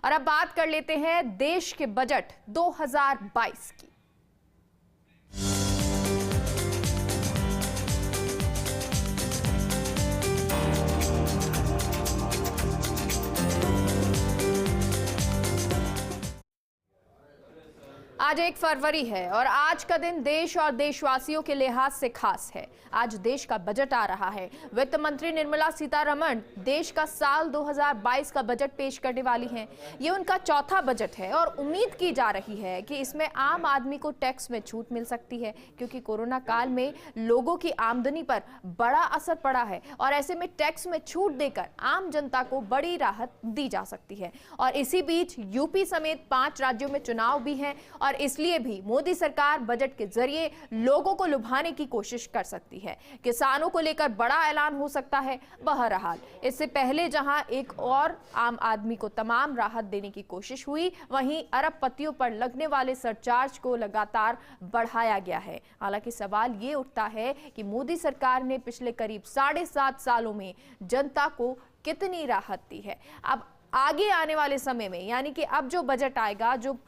और अब बात कर लेते हैं देश के बजट 2022 की। आज 1 फरवरी है और आज का दिन देश और देशवासियों के लिहाज से खास है। आज देश का बजट आ रहा है। वित्त मंत्री निर्मला सीतारमण देश का साल 2022 का बजट पेश करने वाली हैं। ये उनका चौथा बजट है और उम्मीद की जा रही है कि इसमें आम आदमी को टैक्स में छूट मिल सकती है, क्योंकि कोरोना काल में लोगों की आमदनी पर बड़ा असर पड़ा है और ऐसे में टैक्स में छूट देकर आम जनता को बड़ी राहत दी जा सकती है। और इसी बीच यूपी समेत 5 राज्यों में चुनाव भी हैं और इसलिए भी मोदी सरकार बजट के जरिए लोगों को लुभाने की कोशिश कर सकती है। किसानों को लेकर बड़ा ऐलान हो सकता है। बहरहाल इससे पहले जहां एक और आम आदमी को तमाम राहत देने की कोशिश हुई, वहीं अरबपतियों पर लगने वाले सरचार्ज को लगातार बढ़ाया गया है। हालांकि सवाल ये उठता है कि मोदी सरकार ने पिछले करीब 7.5 सालों में जनता को कितनी राहत दी है। अब आगे आने वाले समय में, यानी कि अब जो बजट आएगा, जो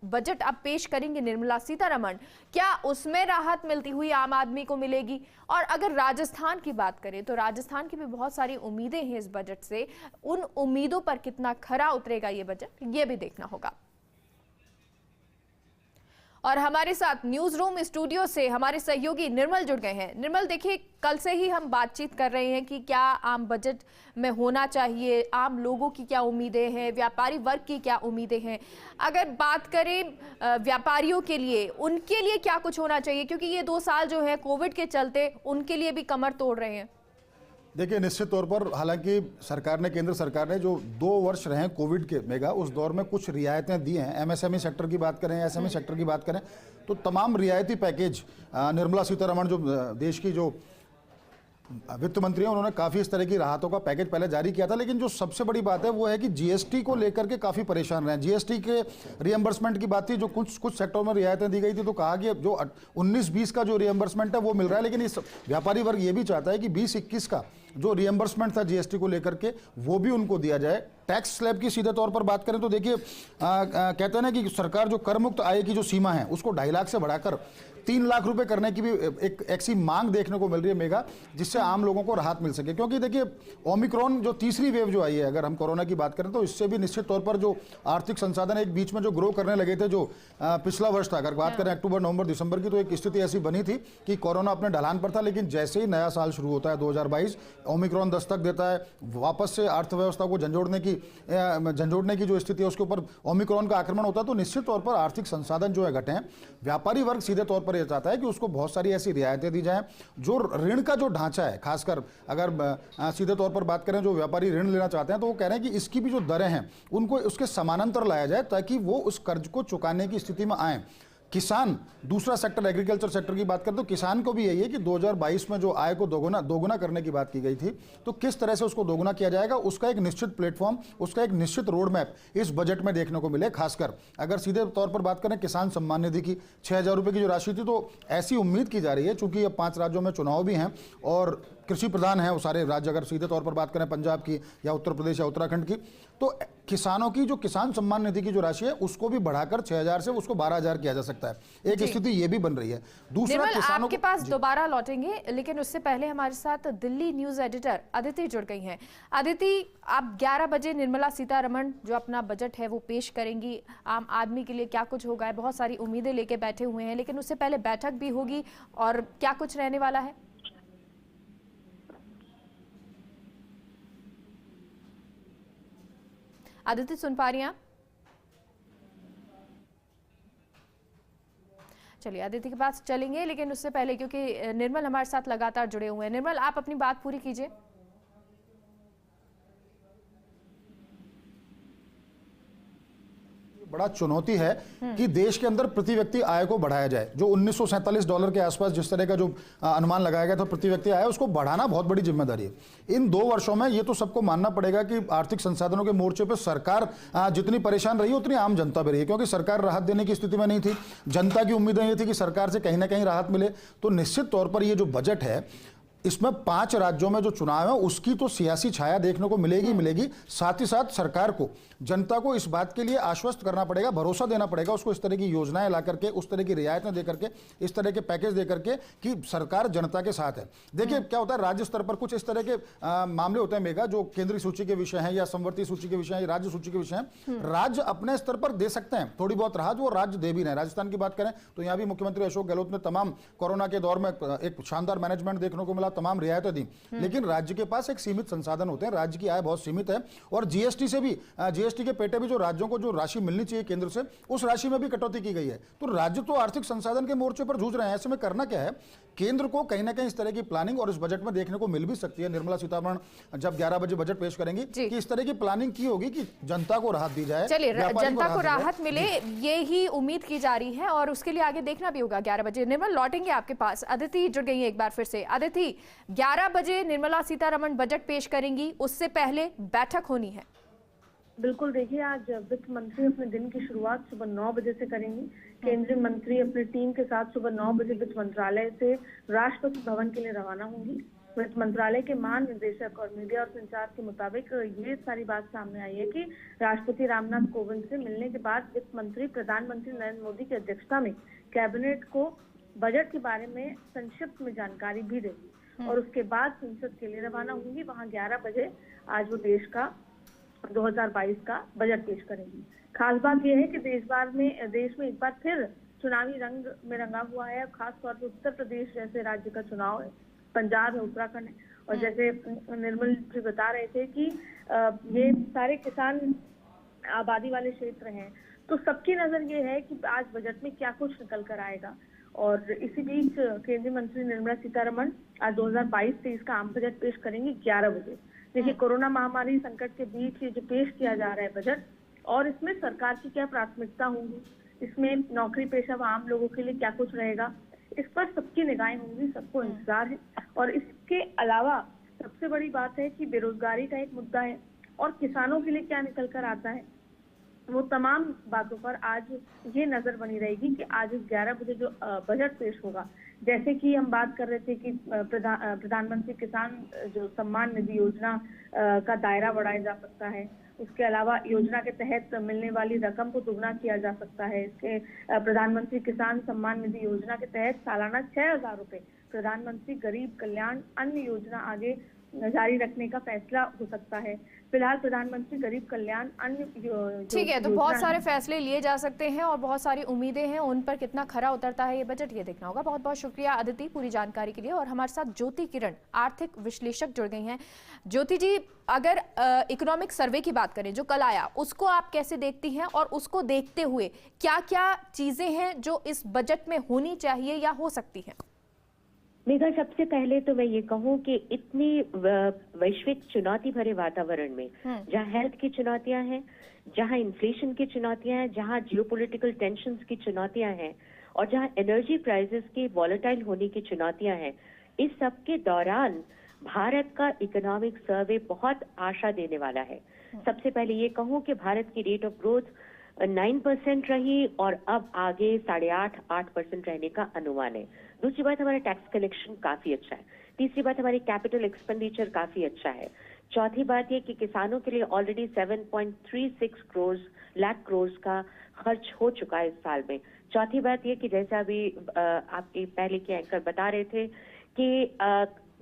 बजट अब पेश करेंगे निर्मला सीतारमण, क्या उसमें राहत मिलती हुई आम आदमी को मिलेगी? और अगर राजस्थान की बात करें तो राजस्थान की भी बहुत सारी उम्मीदें हैं इस बजट से। उन उम्मीदों पर कितना खरा उतरेगा ये बजट, ये भी देखना होगा। और हमारे साथ न्यूज रूम स्टूडियो से हमारे सहयोगी निर्मल जुड़ गए हैं। निर्मल, देखिए, कल से ही हम बातचीत कर रहे हैं कि क्या आम बजट में होना चाहिए, आम लोगों की क्या उम्मीदें हैं, व्यापारी वर्ग की क्या उम्मीदें हैं। अगर बात करें व्यापारियों के लिए, उनके लिए क्या कुछ होना चाहिए, क्योंकि ये 2 साल जो है कोविड के चलते उनके लिए भी कमर तोड़ रहे हैं। देखिए, निश्चित तौर पर हालांकि सरकार ने, केंद्र सरकार ने जो 2 वर्ष रहे हैं कोविड के मेगा, उस दौर में कुछ रियायतें दी हैं। एमएसएमई सेक्टर की बात करें, एसएमई सेक्टर की बात करें, तो तमाम रियायती पैकेज निर्मला सीतारमण जो देश की जो वित्त मंत्री हैं, उन्होंने काफ़ी इस तरह की राहतों का पैकेज पहले जारी किया था। लेकिन जो सबसे बड़ी बात है वो है कि जीएसटी को लेकर के काफ़ी परेशान रहे। जीएसटी के रिएम्बर्समेंट की बात थी, जो कुछ सेक्टरों में रियायतें दी गई थी, तो कहा कि जो 19-20 का जो रिएम्बर्समेंट है वो मिल रहा है, लेकिन इस व्यापारी वर्ग ये भी चाहता है कि 20-21 का जो रिएम्बर्समेंट था जीएसटी को लेकर के वो भी उनको दिया जाए। टैक्स स्लैब की सीधे तौर पर बात करें तो देखिए, कहते हैं ना कि सरकार जो कर मुक्त आय की जो सीमा है उसको 2.5 लाख से बढ़ाकर 3 लाख रुपए करने की भी एक ऐसी मांग देखने को मिल रही है मेगा, जिससे आम लोगों को राहत मिल सके। क्योंकि देखिए, ओमिक्रॉन जो तीसरी वेव जो आई है, अगर हम कोरोना की बात करें तो इससे भी निश्चित तौर पर जो आर्थिक संसाधन एक बीच में जो ग्रो करने लगे थे, जो पिछला वर्ष था, अगर बात करें अक्टूबर, नवंबर, दिसंबर की, तो एक स्थिति ऐसी बनी थी कि कोरोना अपने ढलान पर था। लेकिन जैसे ही नया साल शुरू होता है 2022, ओमिक्रॉन दस्तक देता है, वापस से अर्थव्यवस्था को झंझोड़ने की जो स्थिति है उसके ऊपर ओमिक्रॉन का आक्रमण होता है, तो निश्चित तौर पर आर्थिक संसाधन जो है घटे हैं। व्यापारी वर्ग सीधे तौर पर यह चाहता है कि उसको बहुत सारी ऐसी रियायतें दी जाएं। जो ऋण का जो ढांचा है, खासकर अगर सीधे तौर पर बात करें, जो व्यापारी ऋण लेना चाहते हैं तो वो कह रहे हैं कि इसकी भी जो दरें हैं उनको उसके समानांतर लाया जाए, ताकि वो उस कर्ज को चुकाने की स्थिति में आए। किसान, दूसरा सेक्टर एग्रीकल्चर सेक्टर की बात करें तो किसान को भी यही है कि 2022 में जो आय को दोगुना करने की बात की गई थी, तो किस तरह से उसको दोगुना किया जाएगा, उसका एक निश्चित प्लेटफॉर्म, उसका एक निश्चित रोड मैप इस बजट में देखने को मिले। खासकर अगर सीधे तौर पर बात करें किसान सम्मान निधि की 6,000 रुपये की जो राशि थी, तो ऐसी उम्मीद की जा रही है, चूंकि अब 5 राज्यों में चुनाव भी हैं और कृषि प्रधान है वो सारे राज्य, अगर सीधे तौर पर बात करें पंजाब की या उत्तर प्रदेश या उत्तराखंड की, तो किसानों की जो किसान सम्मान निधि की जो राशि है उसको भी बढ़ाकर 6,000 से उसको 12,000 किया जा सकता है। एक स्थिति ये भी बन रही है। दूसरा, किसानों आपके पास दोबारा लौटेंगे, लेकिन उससे पहले हमारे साथ दिल्ली न्यूज एडिटर अदिति जुड़ गई हैं। अदिति, आप 11 बजे निर्मला सीतारमण जो अपना बजट है वो पेश करेंगी। आम आदमी के लिए क्या कुछ होगा, बहुत सारी उम्मीदें लेके बैठे हुए हैं, लेकिन उससे पहले बैठक भी होगी, और क्या कुछ रहने वाला है? आदित्य, सुन पा रही हैं आप? चलिए आदित्य के पास चलेंगे, लेकिन उससे पहले क्योंकि निर्मल हमारे साथ लगातार जुड़े हुए हैं। निर्मल, आप अपनी बात पूरी कीजिए। बड़ा चुनौती है कि देश के अंदर प्रति व्यक्ति आय को बढ़ाया जाए। जो $1947 के आसपास जिस तरह का जो अनुमान लगाया गया था प्रति व्यक्ति आय, उसको बढ़ाना बहुत बड़ी जिम्मेदारी है। इन 2 वर्षों में ये तो सबको मानना पड़ेगा कि आर्थिक संसाधनों के मोर्चे पर सरकार जितनी परेशान रही उतनी आम जनता भी रही है, क्योंकि सरकार राहत देने की स्थिति में नहीं थी। जनता की उम्मीदें ये थी कि सरकार से कहीं ना कहीं राहत मिले। तो निश्चित तौर पर ये जो बजट है, इसमें 5 राज्यों में जो चुनाव है उसकी तो सियासी छाया देखने को मिलेगी मिलेगी। साथ ही साथ सरकार को, जनता को इस बात के लिए आश्वस्त करना पड़ेगा, भरोसा देना पड़ेगा उसको, इस तरह की योजनाएं ला करके, उस तरह की रियायतें दे करके, इस तरह के पैकेज दे करके कि सरकार जनता के साथ है। देखिए क्या होता है, राज्य स्तर पर कुछ इस तरह के मामले होते हैं मेगा, जो केंद्रीय सूची के विषय हैं या समवर्ती सूची के विषय हैं, राज्य सूची के विषय हैं। राज्य अपने स्तर पर दे सकते हैं थोड़ी बहुत राहत, वो राज्य दे भी रहे हैं। राजस्थान की बात करें तो यहाँ भी मुख्यमंत्री अशोक गहलोत ने तमाम कोरोना के दौर में एक शानदार मैनेजमेंट देखने को मिला, तमाम रियायतें दी। लेकिन राज्य के पास एक सीमित संसाधन होते हैं, राज्य की आय बहुत सीमित है, और जीएसटी से भी, जीएसटी के पेटे भी जो राज्यों को जो राशि मिलनी चाहिए केंद्र से, उस राशि में भी कटौती की गई है। तो राज्य तो आर्थिक संसाधन के मोर्चे पर जूझ रहे हैं। ऐसे में करना क्या है, केंद्र को कहीं ना कहीं इस तरह की प्लानिंग, और इस बजट में देखने को मिल भी सकती है, निर्मला सीतारमण जब 11 बजे बजट पेश करेंगी कि इस तरह की प्लानिंग की होगी कि जनता को राहत दी जाए, चलिए जनता को राहत मिले, ये ही उम्मीद की जा रही है, और उसके लिए आगे देखना भी होगा। 11 बजे निर्मल लौटेंगे आपके पास। अदिति जुड़ गई है एक बार फिर से। अदिति, 11 बजे निर्मला सीतारमण बजट पेश करेंगी, उससे पहले बैठक होनी है। बिल्कुल, देखिए आज वित्त मंत्री अपने दिन की शुरुआत सुबह 9 बजे से करेंगी। केंद्रीय मंत्री अपनी टीम के साथ सुबह 9 बजे वित्त मंत्रालय से राष्ट्रपति भवन के लिए रवाना होंगी। वित्त मंत्रालय के महानिदेशक और मीडिया और संचार के मुताबिक ये सारी बात सामने आई है कि राष्ट्रपति रामनाथ कोविंद से मिलने के बाद वित्त मंत्री प्रधानमंत्री नरेंद्र मोदी की अध्यक्षता में कैबिनेट को बजट के बारे में संक्षिप्त में जानकारी भी देगी, और उसके बाद संसद के लिए रवाना होंगी। वहां 11 बजे आज वो देश का 2022 का बजट पेश करेंगी। खास बात यह है कि देश में एक बार फिर चुनावी रंग में रंगा हुआ है। खास तौर पर उत्तर प्रदेश जैसे राज्य का चुनाव है, पंजाब है, उत्तराखंड है, और जैसे निर्मल जी बता रहे थे कि ये सारे किसान आबादी वाले क्षेत्र हैं, तो सबकी नजर ये है कि आज बजट में क्या कुछ निकल कर आएगा। और इसी बीच केंद्रीय मंत्री निर्मला सीतारमण आज 2022-23 का आम बजट पेश करेंगी 11 बजे। देखिए, कोरोना महामारी संकट के बीच ये जो पेश किया जा रहा है बजट, और इसमें सरकार की क्या प्राथमिकता होंगी, इसमें नौकरी पेशा व आम लोगों के लिए क्या कुछ रहेगा, इस पर सबकी निगाहें होंगी, सबको इंतजार है। और इसके अलावा सबसे बड़ी बात है कि बेरोजगारी का एक मुद्दा है, और किसानों के लिए क्या निकल कर आता है, वो तमाम बातों पर आज ये नजर बनी रहेगी कि आज इस 11 बजे जो बजट पेश होगा, जैसे कि हम बात कर रहे थे कि प्रधानमंत्री किसान जो सम्मान निधि योजना का दायरा बढ़ाया जा सकता है, उसके अलावा योजना के तहत मिलने वाली रकम को दुगना किया जा सकता है। इसके प्रधानमंत्री किसान सम्मान निधि योजना के तहत सालाना 6,000 रुपए प्रधानमंत्री गरीब कल्याण अन्न योजना आगे जारी रखने का फैसला हो सकता है। फिलहाल प्रधानमंत्री गरीब कल्याण अन्न ठीक है, तो बहुत सारे फैसले लिए जा सकते हैं और बहुत सारी उम्मीदें हैं, उन पर कितना खरा उतरता है ये बजट, ये देखना होगा। बहुत बहुत शुक्रिया अदिति पूरी जानकारी के लिए। और हमारे साथ ज्योति किरण आर्थिक विश्लेषक जुड़ गई हैं। ज्योति जी, अगर इकोनॉमिक सर्वे की बात करें जो कल आया, उसको आप कैसे देखती हैं, और उसको देखते हुए क्या क्या चीजें हैं जो इस बजट में होनी चाहिए या हो सकती हैं? मेघा, सबसे पहले तो मैं ये कहूँ कि इतनी वैश्विक चुनौती भरे वातावरण में, जहाँ हेल्थ की चुनौतियां हैं, जहाँ इन्फ्लेशन की चुनौतियां हैं, जहाँ जियोपॉलिटिकल टेंशन्स की चुनौतियां हैं, और जहाँ एनर्जी प्राइसेस की वॉलेटाइल होने की चुनौतियां हैं, इस सब के दौरान भारत का इकोनॉमिक सर्वे बहुत आशा देने वाला है। सबसे पहले ये कहूँ कि भारत की रेट ऑफ ग्रोथ 9% रही, और अब आगे 8.5-8% रहने का अनुमान है। दूसरी बात, हमारा टैक्स कलेक्शन काफी अच्छा है। तीसरी बात, हमारी कैपिटल एक्सपेंडिचर काफी अच्छा है। चौथी बात ये कि किसानों के लिए ऑलरेडी 7.36 लाख करोड़ का खर्च हो चुका है इस साल में। चौथी बात ये कि जैसा अभी आपके पहले के एंकर बता रहे थे कि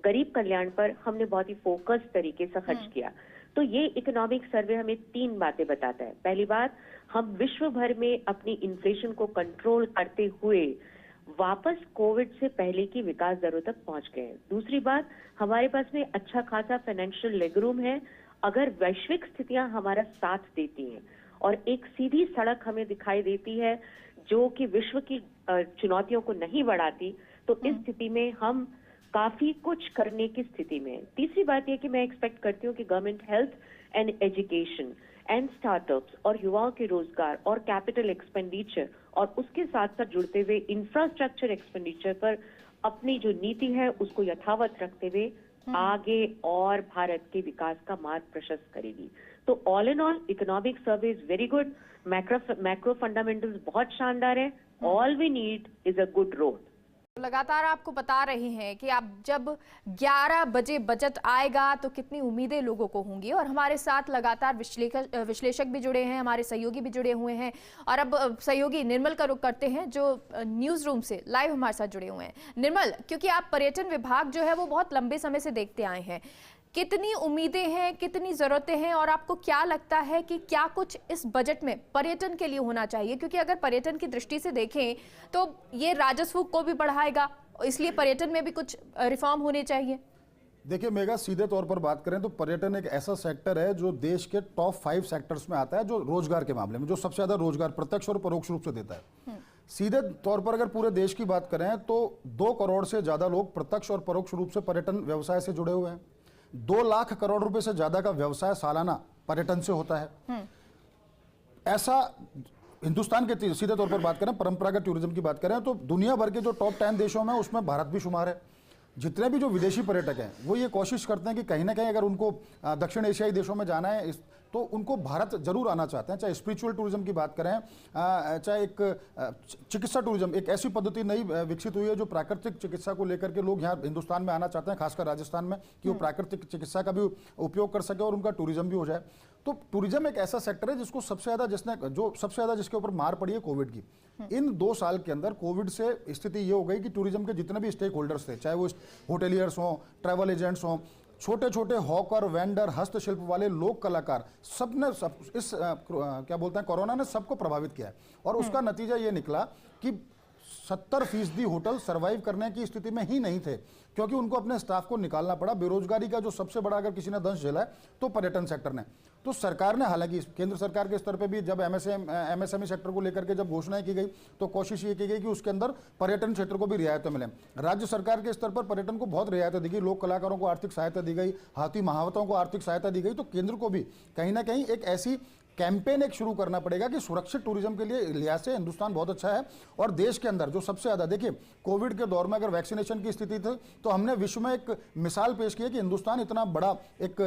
गरीब कल्याण पर हमने बहुत ही फोकस तरीके से खर्च किया। तो ये इकोनॉमिक सर्वे हमें 3 बातें बताता है। पहली बात, हम विश्व भर में अपनी इन्फ्लेशन को कंट्रोल करते हुए वापस कोविड से पहले की विकास दरों तक पहुंच गए हैं। दूसरी बात, हमारे पास में अच्छा खासा फाइनेंशियल लेगरूम है अगर वैश्विक स्थितियां हमारा साथ देती हैं, और एक सीधी सड़क हमें दिखाई देती है जो कि विश्व की चुनौतियों को नहीं बढ़ाती, तो इस स्थिति में हम काफी कुछ करने की स्थिति में। तीसरी बात यह कि मैं एक्सपेक्ट करती हूँ कि government health and education and startups और युवाओं के रोजगार और कैपिटल एक्सपेंडिचर और उसके साथ साथ जुड़ते हुए इंफ्रास्ट्रक्चर एक्सपेंडिचर पर अपनी जो नीति है उसको यथावत रखते हुए आगे और भारत के विकास का मार्ग प्रशस्त करेगी। तो all in all economic survey is very good, macro fundamentals बहुत शानदार है। All we need is a good road. लगातार आपको बता रहे हैं कि आप जब 11 बजे बजट आएगा तो कितनी उम्मीदें लोगों को होंगी, और हमारे साथ लगातार विश्लेषक भी जुड़े हैं, हमारे सहयोगी भी जुड़े हुए हैं। और अब सहयोगी निर्मल का रुख करते हैं जो न्यूज रूम से लाइव हमारे साथ जुड़े हुए हैं। निर्मल, क्योंकि आप पर्यटन विभाग जो है वो बहुत लंबे समय से देखते आए हैं, कितनी उम्मीदें हैं, कितनी जरूरतें हैं, और आपको क्या लगता है कि क्या कुछ इस बजट में पर्यटन के लिए होना चाहिए? क्योंकि अगर पर्यटन की दृष्टि से देखें तो ये राजस्व को भी बढ़ाएगा, इसलिए पर्यटन में भी कुछ रिफॉर्म होने चाहिए। देखिए मेघा, सीधे तौर पर बात करें तो पर्यटन एक ऐसा सेक्टर है जो देश के टॉप 5 सेक्टर्स में आता है, जो रोजगार के मामले में जो सबसे ज्यादा रोजगार प्रत्यक्ष और परोक्ष रूप से देता है। सीधे तौर पर अगर पूरे देश की बात करें तो 2 करोड़ से ज्यादा लोग प्रत्यक्ष और परोक्ष रूप से पर्यटन व्यवसाय से जुड़े हुए हैं। 2 लाख करोड़ रुपए से ज्यादा का व्यवसाय सालाना पर्यटन से होता है। ऐसा हिंदुस्तान के सीधे तौर पर बात करें, परंपरागत टूरिज्म की बात करें तो दुनिया भर के जो टॉप 10 देशों में उसमें भारत भी शुमार है। जितने भी जो विदेशी पर्यटक हैं वो ये कोशिश करते हैं कि कहीं ना कहीं अगर उनको दक्षिण एशियाई देशों में जाना है तो उनको भारत जरूर आना चाहते हैं। चाहे स्पिरिचुअल टूरिज्म की बात करें, चाहे एक चिकित्सा टूरिज्म, एक ऐसी पद्धति नई विकसित हुई है जो प्राकृतिक चिकित्सा को लेकर के लोग यहाँ हिंदुस्तान में आना चाहते हैं, खासकर राजस्थान में, कि वो प्राकृतिक चिकित्सा का भी उपयोग कर सके और उनका टूरिज्म भी हो जाए। तो टूरिज्म एक ऐसा सेक्टर है जिसको सबसे ज्यादा जिसके ऊपर मार पड़ी है कोविड की। इन 2 साल के अंदर कोविड से स्थिति ये हो गई कि टूरिज्म के जितने भी स्टेक होल्डर्स थे, चाहे वो होटेलियर्स हों, ट्रैवल एजेंट्स हों, छोटे छोटे हॉकर, वेंडर, हस्तशिल्प वाले लोक कलाकार, इस क्या बोलते हैं, कोरोना ने सबको प्रभावित किया है। और उसका नतीजा ये निकला कि 70% होटल सरवाइव करने की स्थिति में ही नहीं थे, क्योंकि उनको अपने स्टाफ को निकालना पड़ा। बेरोजगारी का जो सबसे बड़ा अगर किसी ने दंश झेला है तो पर्यटन सेक्टर ने। तो सरकार ने, हालांकि केंद्र सरकार के स्तर पे भी जब एमएसएमई सेक्टर को लेकर के जब घोषणाएं की गई तो कोशिश ये की गई कि उसके अंदर पर्यटन क्षेत्र को भी रियायतें मिले। राज्य सरकार के स्तर पर पर्यटन को बहुत रियायतें दी गई, लोक कलाकारों को आर्थिक सहायता दी गई, हाथी महावतों को आर्थिक सहायता दी गई। तो केंद्र को भी कहीं ना कहीं एक ऐसी कैंपेन एक शुरू करना पड़ेगा कि सुरक्षित टूरिज्म के लिए लिहाज से हिंदुस्तान बहुत अच्छा है। और देश के अंदर जो सबसे ज्यादा, देखिए कोविड के दौर में अगर वैक्सीनेशन की स्थिति थी तो हमने विश्व में एक मिसाल पेश की है कि हिंदुस्तान इतना बड़ा एक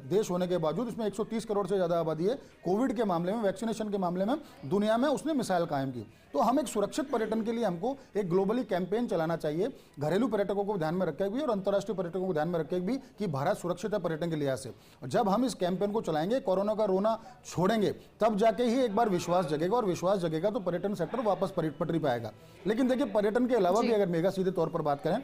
देश होने के बावजूद, इसमें 130 करोड़ से ज्यादा आबादी है, कोविड के मामले में, वैक्सीनेशन के मामले में दुनिया में उसने मिसाल कायम की। तो हम एक सुरक्षित पर्यटन के लिए हमको एक ग्लोबली कैंपेन चलाना चाहिए, घरेलू पर्यटकों को ध्यान में रखे भी और अंतर्राष्ट्रीय पर्यटकों को ध्यान में रखे भी कि भारत सुरक्षित है पर्यटन के लिहाज से। जब हम इस कैंपेन को चलाएंगे, कोरोना का रोना छोड़ेंगे, तब जाके ही एक बार विश्वास जगेगा, और विश्वास जगेगा तो पर्यटन सेक्टर वापस पटरी पाएगा। लेकिन देखिए पर्यटन के अलावा भी अगर मेगा सीधे तौर पर बात करें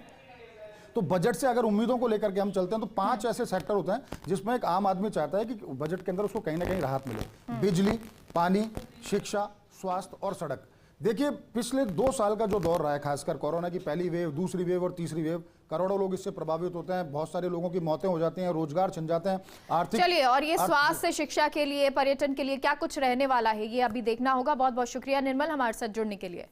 तो बजट से अगर उम्मीदों को लेकर के हम चलते हैं तो 5 ऐसे सेक्टर होते हैं जिसमें एक आम आदमी चाहता है कि बजट के अंदर उसको कहीं ना कहीं राहत मिले। बिजली, पानी, शिक्षा, स्वास्थ्य और सड़क। देखिए पिछले 2 साल का जो दौर रहा है, खासकर कोरोना की पहली वेव, दूसरी वेव और तीसरी वेव, करोड़ों लोग इससे प्रभावित होते हैं, बहुत सारे लोगों की मौतें हो जाती हैं, रोजगार छिन जाते हैं, आर्थिक। चलिए, और ये स्वास्थ्य, शिक्षा के लिए, पर्यटन के लिए क्या कुछ रहने वाला है, ये अभी देखना होगा। बहुत बहुत शुक्रिया निर्मल हमारे साथ जुड़ने के लिए।